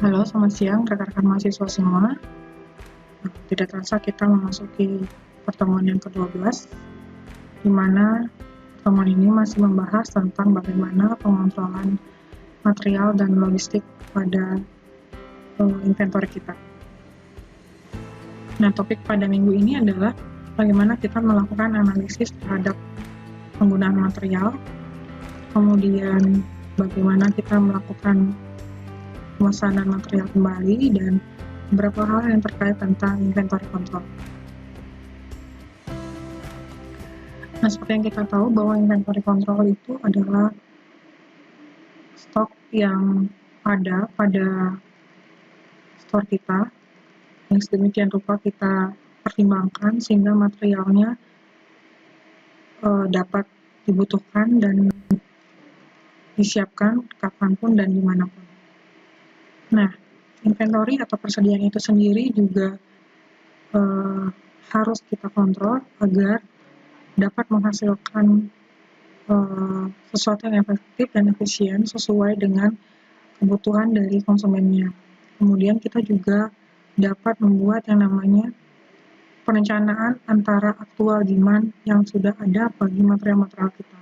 Halo, selamat siang rekan-rekan mahasiswa semua. Tidak terasa kita memasuki pertemuan yang ke-12, di mana pertemuan ini masih membahas tentang bagaimana pengontrolan material dan logistik pada inventory kita. Nah, topik pada minggu ini adalah bagaimana kita melakukan analisis terhadap penggunaan material, kemudian bagaimana kita melakukan pemesanan material kembali, dan beberapa hal yang terkait tentang inventory control. Nah, seperti yang kita tahu bahwa inventory control itu adalah stok yang ada pada store kita, yang sedemikian rupa kita pertimbangkan sehingga materialnya dapat dibutuhkan dan disiapkan kapanpun dan dimanapun. Nah, inventory atau persediaan itu sendiri juga harus kita kontrol agar dapat menghasilkan sesuatu yang efektif dan efisien sesuai dengan kebutuhan dari konsumennya. Kemudian kita juga dapat membuat yang namanya perencanaan antara aktual demand yang sudah ada bagi material-material kita.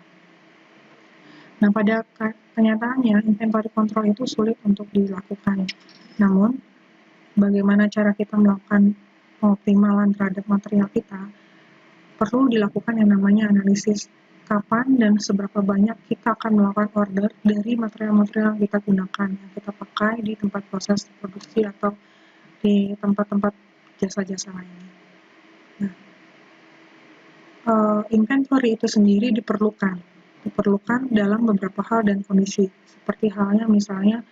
Nah, pada kenyataannya inventory control itu sulit untuk dilakukan. Namun, bagaimana cara kita melakukan pengoptimalan terhadap material kita, perlu dilakukan yang namanya analisis kapan dan seberapa banyak kita akan melakukan order dari material-material yang kita gunakan, yang kita pakai di tempat proses produksi atau di tempat-tempat jasa-jasa lainnya. Nah, inventory itu sendiri diperlukan dalam beberapa hal dan kondisi, seperti halnya misalnya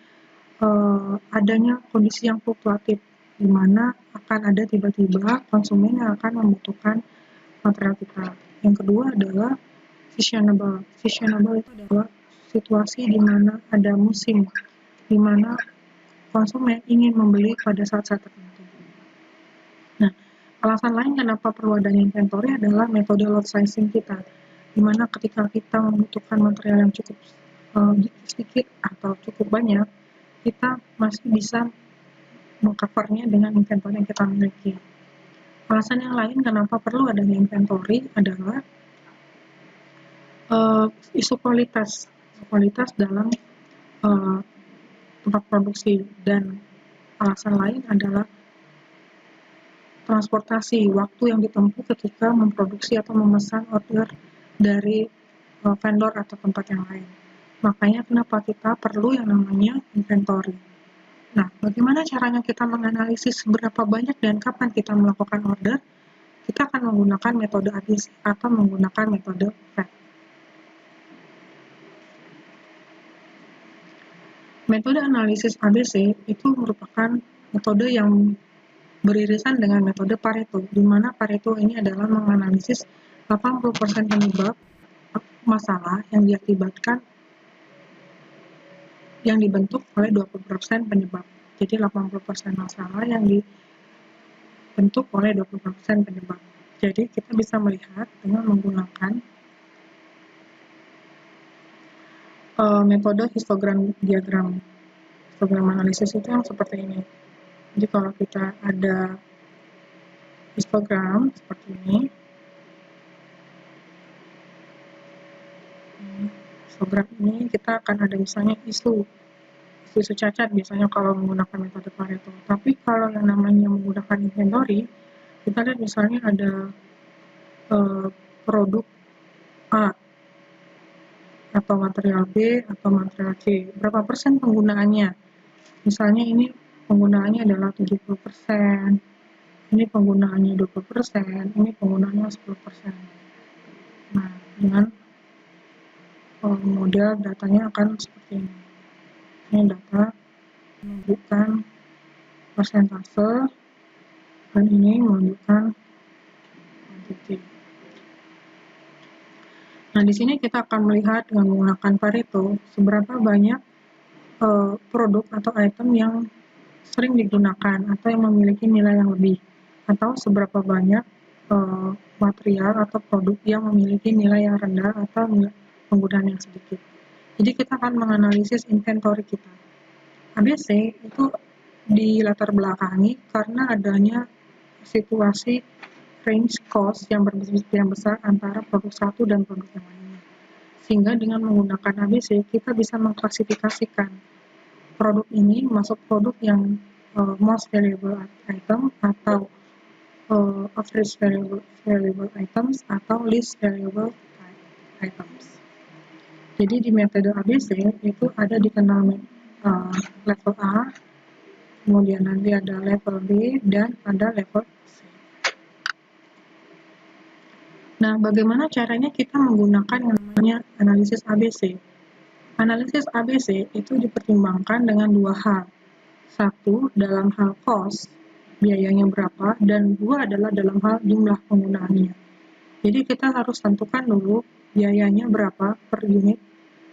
adanya kondisi yang fluktuatif, di mana akan ada tiba-tiba konsumen yang akan membutuhkan material kita. Yang kedua adalah seasonable. Seasonable itu adalah situasi di mana ada musim, di mana konsumen ingin membeli pada saat-saat tertentu. Nah, alasan lain kenapa perlu adanya inventory adalah metode lot sizing kita, di mana ketika kita membutuhkan material yang cukup sedikit atau cukup banyak, kita masih bisa mengcovernya dengan inventory yang kita miliki. Alasan yang lain kenapa perlu adanya inventory adalah isu kualitas dalam tempat produksi, dan alasan lain adalah transportasi, waktu yang ditempuh ketika memproduksi atau memesan order dari vendor atau tempat yang lain. Makanya kenapa kita perlu yang namanya inventory. Nah, bagaimana caranya kita menganalisis seberapa banyak dan kapan kita melakukan order? Kita akan menggunakan metode ABC atau menggunakan metode FAT. Metode analisis ABC itu merupakan metode yang beririsan dengan metode Pareto, di mana Pareto ini adalah menganalisis 80% penyebab masalah yang diakibatkan yang dibentuk oleh 20% penyebab. Jadi 80% masalah yang dibentuk oleh 20% penyebab. Jadi kita bisa melihat dengan menggunakan metode histogram diagram. Histogram analisis itu yang seperti ini. Jadi kalau kita ada histogram seperti ini, histogram ini kita akan ada misalnya isu cacat biasanya kalau menggunakan metode Pareto. Tapi kalau yang namanya menggunakan inventory, kita lihat misalnya ada produk A atau material B atau material C. Berapa persen penggunaannya? Misalnya ini penggunaannya adalah 70%, ini penggunaannya 20%, ini penggunaannya 10%. Nah, dengan model datanya akan seperti ini. Ini data menunjukkan persentase, dan ini menunjukkan kuantiti. Nah, di sini kita akan melihat dengan menggunakan Pareto seberapa banyak produk atau item yang sering digunakan atau yang memiliki nilai yang lebih, atau seberapa banyak material atau produk yang memiliki nilai yang rendah atau nilai penggunaan yang sedikit. Jadi kita akan menganalisis inventory kita. ABC itu dilatar belakangi karena adanya situasi range cost yang besar antara produk satu dan produk yang lainnya. Sehingga dengan menggunakan ABC, kita bisa mengklasifikasikan produk ini masuk produk yang most valuable item atau average valuable items atau least valuable items. Jadi di metode ABC itu ada dikenal level A, kemudian nanti ada level B, dan ada level C. Nah, bagaimana caranya kita menggunakan yang namanya analisis ABC? Analisis ABC itu dipertimbangkan dengan dua hal. Satu, dalam hal cost, biayanya berapa, dan dua adalah dalam hal jumlah penggunaannya. Jadi kita harus tentukan dulu biayanya berapa per unit,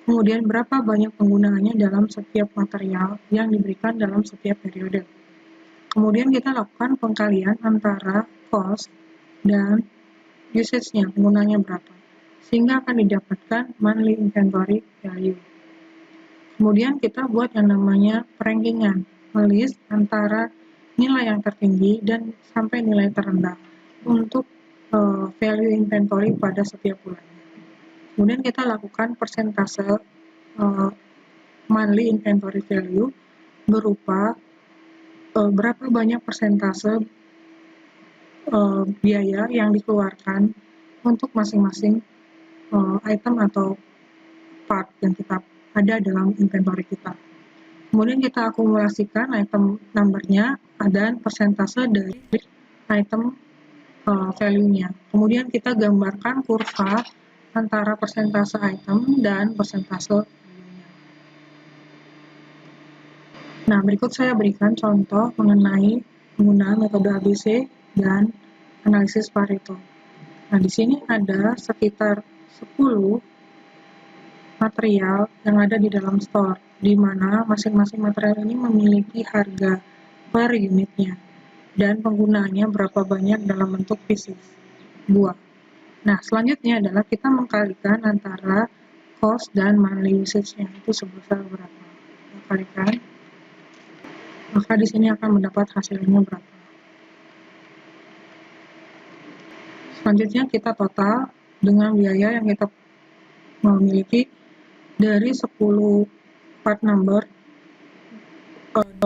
kemudian berapa banyak penggunaannya dalam setiap material yang diberikan dalam setiap periode. Kemudian kita lakukan pengkalian antara cost dan usage-nya, penggunanya berapa, sehingga akan didapatkan monthly inventory value. Kemudian kita buat yang namanya rankingan, list antara nilai yang tertinggi dan sampai nilai terendah untuk value inventory pada setiap bulannya. Kemudian kita lakukan persentase monthly inventory value berupa berapa banyak persentase biaya yang dikeluarkan untuk masing-masing item atau part yang kita ada dalam inventory kita. Kemudian kita akumulasikan item number-nya dan persentase dari item value-nya. Kemudian kita gambarkan kurva antara persentase item dan persentase value-nya. Nah, berikut saya berikan contoh mengenai penggunaan metode ABC dan analisis Pareto. Nah, di sini ada sekitar 10 material yang ada di dalam store, di mana masing-masing material ini memiliki harga per unitnya dan penggunaannya berapa banyak dalam bentuk fisik buah. Nah, selanjutnya adalah kita mengkalikan antara cost dan monthly usage-nya itu sebesar berapa. Kita kalikan, maka di sini akan mendapat hasilnya berapa. Selanjutnya kita total dengan biaya yang kita memiliki dari 10 part number.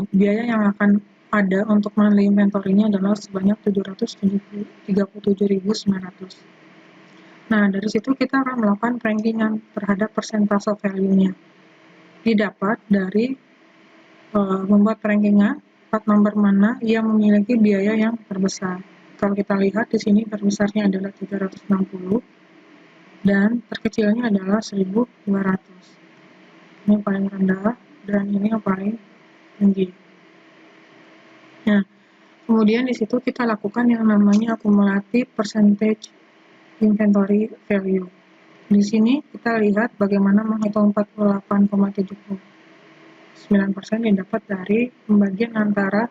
Biaya yang akan ada untuk monthly inventory-nya adalah sebanyak 737.900. Nah, dari situ kita akan melakukan rankingan terhadap persentase value-nya. Didapat dari membuat rankingan part number mana yang memiliki biaya yang terbesar. Kalau kita lihat di sini terbesarnya adalah 360 dan terkecilnya adalah 1.200. Ini yang paling rendah dan ini yang paling tinggi. Nah, kemudian di situ kita lakukan yang namanya akumulatif percentage inventory value. Di sini kita lihat bagaimana menghitung 48,79% didapat dari pembagian antara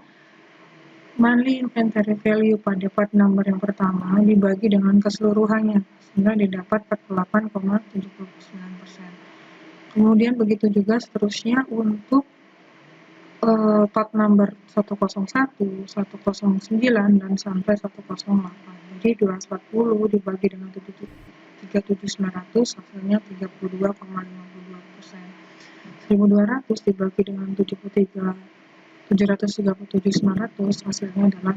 monthly inventory value pada part number yang pertama dibagi dengan keseluruhannya, sehingga didapat 48,79%. Kemudian begitu juga seterusnya untuk part number 101, 109, dan sampai 108. Jadi 240 dibagi dengan 37.900 hasilnya 32,52%. 1.200 dibagi dengan 737.900 hasilnya adalah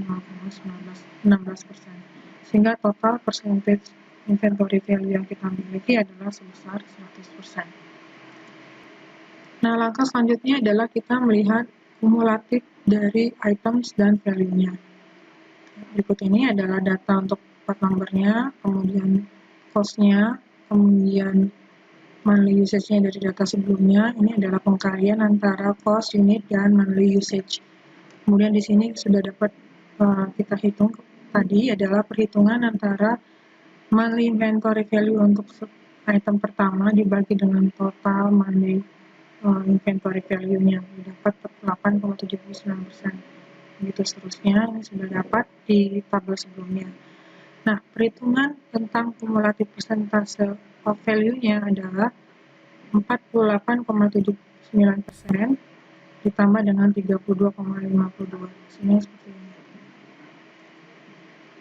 0,16%. Sehingga total percentage inventory value yang kita miliki adalah sebesar 100%. Nah, langkah selanjutnya adalah kita melihat kumulatif dari items dan value-nya. Berikut ini adalah data untuk part number-nya, kemudian cost-nya, kemudian monthly usage-nya dari data sebelumnya. Ini adalah pengkalian antara cost unit dan monthly usage. Kemudian di sini sudah dapat kita hitung tadi adalah perhitungan antara monthly inventory value untuk item pertama dibagi dengan total monthly inventory value-nya dapat 8,79%. Begitu seterusnya, ini sudah dapat di tabel sebelumnya. Nah, perhitungan tentang kumulatif persentase of value-nya adalah 48,79% ditambah dengan 32,52. Hasilnya seperti ini.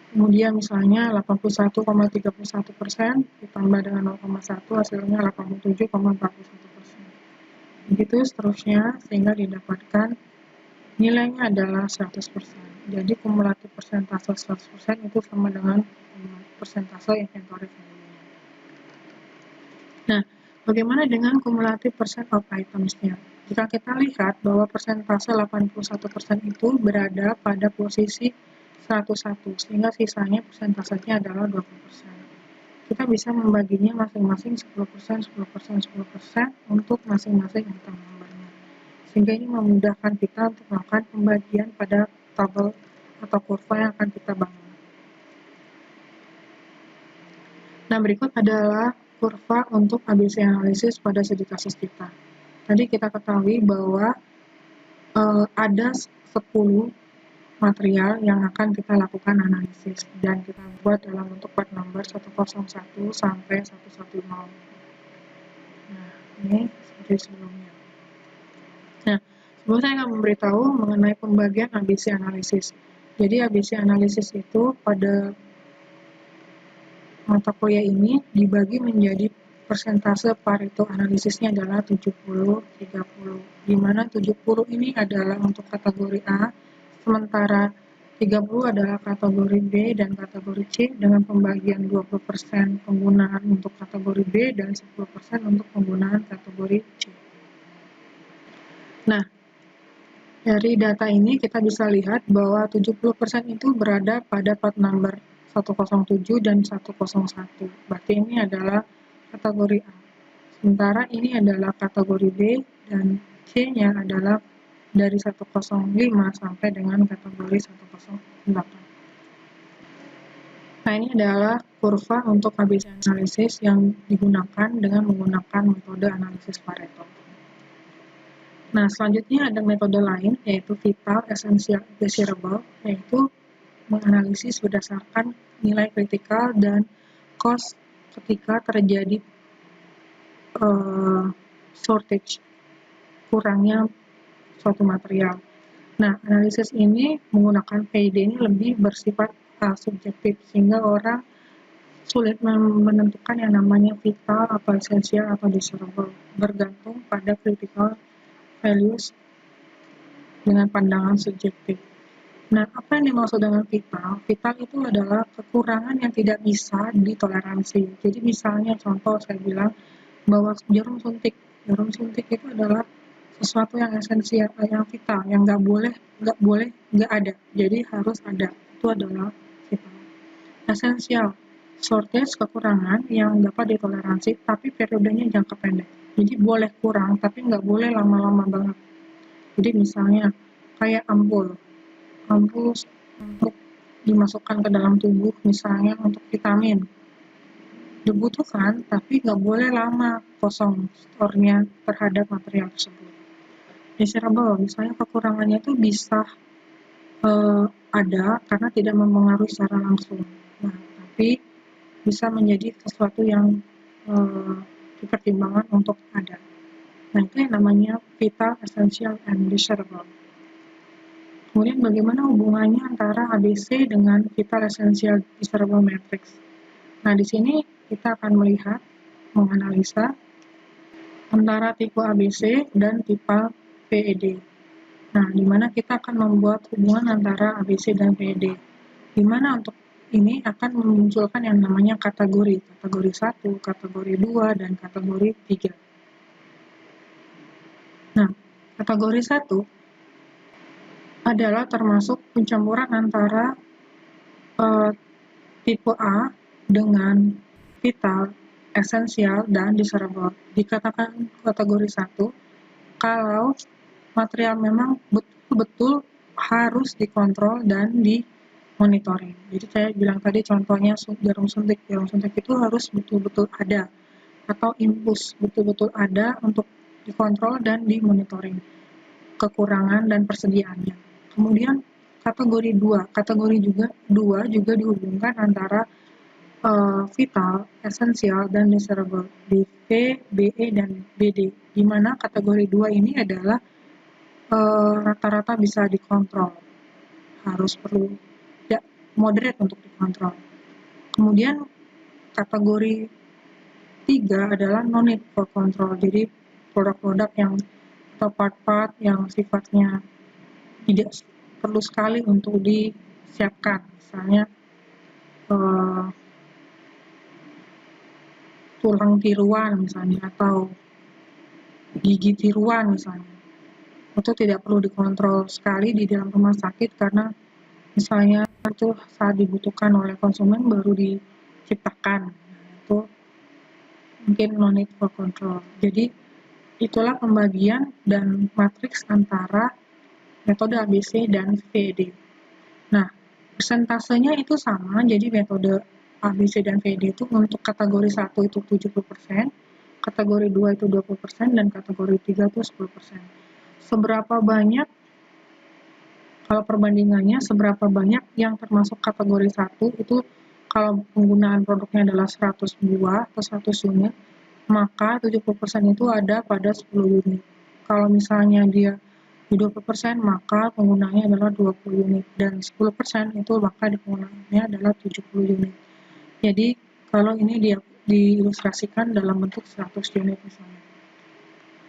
Kemudian misalnya 81,31% ditambah dengan 0,1 hasilnya 87,41%. Begitu seterusnya sehingga didapatkan nilainya adalah 100%. Jadi kumulatif persentase 100% itu sama dengan persentase inventory value-nya. Nah, bagaimana dengan kumulatif percent of items-nya? Jika kita lihat bahwa persentase 81% itu berada pada posisi 101, sehingga sisanya persentasenya adalah 20%. Kita bisa membaginya masing-masing 10%, 10%, 10% untuk masing-masing item number-nya. Sehingga ini memudahkan kita untuk melakukan pembagian pada tabel atau kurva yang akan kita bangun. Nah, berikut adalah kurva untuk ABC analisis pada studi kasus kita. Tadi kita ketahui bahwa ada 10 material yang akan kita lakukan analisis dan kita buat dalam bentuk part number 101 sampai 110. Nah, ini seperti sebelumnya. Nah, sebelum saya akan memberitahu mengenai pembagian ABC analisis. Jadi ABC analisis itu pada mata kuliah ini dibagi menjadi persentase Pareto analisisnya adalah 70-30, di mana 70 ini adalah untuk kategori A, sementara 30 adalah kategori B dan kategori C dengan pembagian 20% penggunaan untuk kategori B dan 10% untuk penggunaan kategori C. Nah, dari data ini kita bisa lihat bahwa 70% itu berada pada part number 107 dan 101. Berarti ini adalah kategori A. Sementara ini adalah kategori B dan C-nya adalah dari 105 sampai dengan kategori 108. Nah, ini adalah kurva untuk ABC analisis yang digunakan dengan menggunakan metode analisis Pareto. Nah, selanjutnya ada metode lain, yaitu vital, essential, desirable, yaitu menganalisis berdasarkan nilai kritikal dan cost ketika terjadi shortage, kurangnya suatu material. Nah, analisis ini menggunakan PID ini lebih bersifat subjektif, sehingga orang sulit menentukan yang namanya vital atau essential atau desirable, bergantung pada critical values dengan pandangan subjektif. Nah, apa yang dimaksud dengan vital? Vital itu adalah kekurangan yang tidak bisa ditoleransi. Jadi misalnya contoh saya bilang bahwa jarum suntik itu adalah sesuatu yang esensial, yang vital, yang nggak ada. Jadi harus ada. Itu adalah vital. Esensial, shortage, kekurangan yang dapat ditoleransi, tapi periodenya jangka pendek. Jadi boleh kurang, tapi nggak boleh lama-lama banget. Jadi misalnya kayak ampul untuk dimasukkan ke dalam tubuh, misalnya untuk vitamin, dibutuhkan, tapi nggak boleh lama kosong storenya terhadap material tersebut. Desirable, misalnya kekurangannya itu bisa ada karena tidak mempengaruhi secara langsung. Nah, tapi bisa menjadi sesuatu yang dipertimbangkan untuk ada. Nah, itu yang namanya vital, essential, and desirable. Kemudian bagaimana hubungannya antara ABC dengan vital, essential, desirable matrix. Nah, di sini kita akan melihat, menganalisa antara tipe ABC dan tipe PED. Nah, di mana kita akan membuat hubungan antara ABC dan PED. Di mana untuk ini akan memunculkan yang namanya kategori 1, kategori 2, dan kategori 3. Nah, kategori 1 adalah termasuk pencampuran antara tipe A dengan vital, esensial, dan desirable. Dikatakan kategori 1 kalau material memang betul-betul harus dikontrol dan dimonitoring. Jadi saya bilang tadi contohnya jarum suntik itu harus betul-betul ada, atau infus betul-betul ada untuk dikontrol dan dimonitoring kekurangan dan persediaannya. Kemudian kategori 2 juga dihubungkan antara vital, esensial, dan desirable di V, BE, dan BD, di mana kategori 2 ini adalah rata-rata bisa dikontrol, harus perlu ya moderate untuk dikontrol. Kemudian kategori 3 adalah no need for control, jadi produk-produk yang atau part-part yang sifatnya tidak perlu sekali untuk disiapkan, misalnya tulang tiruan misalnya, atau gigi tiruan misalnya. Itu tidak perlu dikontrol sekali di dalam rumah sakit karena misalnya itu saat dibutuhkan oleh konsumen baru diciptakan. Itu mungkin no need for control. Jadi itulah pembagian dan matriks antara metode ABC dan VED. Nah, persentasenya itu sama, jadi metode ABC dan VED itu untuk kategori 1 itu 70%, kategori 2 itu 20%, dan kategori 3 itu 10%. Seberapa banyak, kalau perbandingannya, seberapa banyak yang termasuk kategori 1 itu kalau penggunaan produknya adalah 100 buah atau 100 unit, maka 70% itu ada pada 10 unit. Kalau misalnya dia di 20%, maka penggunaannya adalah 20 unit, dan 10% itu maka penggunaannya adalah 70 unit. Jadi kalau ini diilustrasikan dalam bentuk 100 unit misalnya.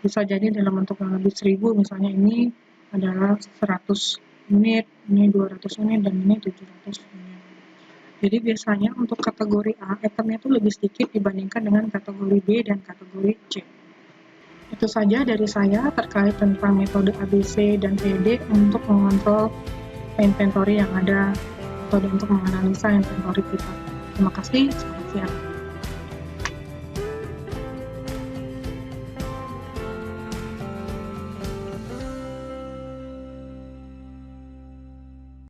Bisa jadi dalam bentuk yang lebih 1000, misalnya ini adalah 100 unit, ini 200 unit, dan ini 700 unit. Jadi biasanya untuk kategori A, itemnya itu lebih sedikit dibandingkan dengan kategori B dan kategori C. Itu saja dari saya terkait tentang metode ABC dan VED untuk mengontrol inventory yang ada, metode untuk menganalisa inventory kita. Terima kasih, selamat siang.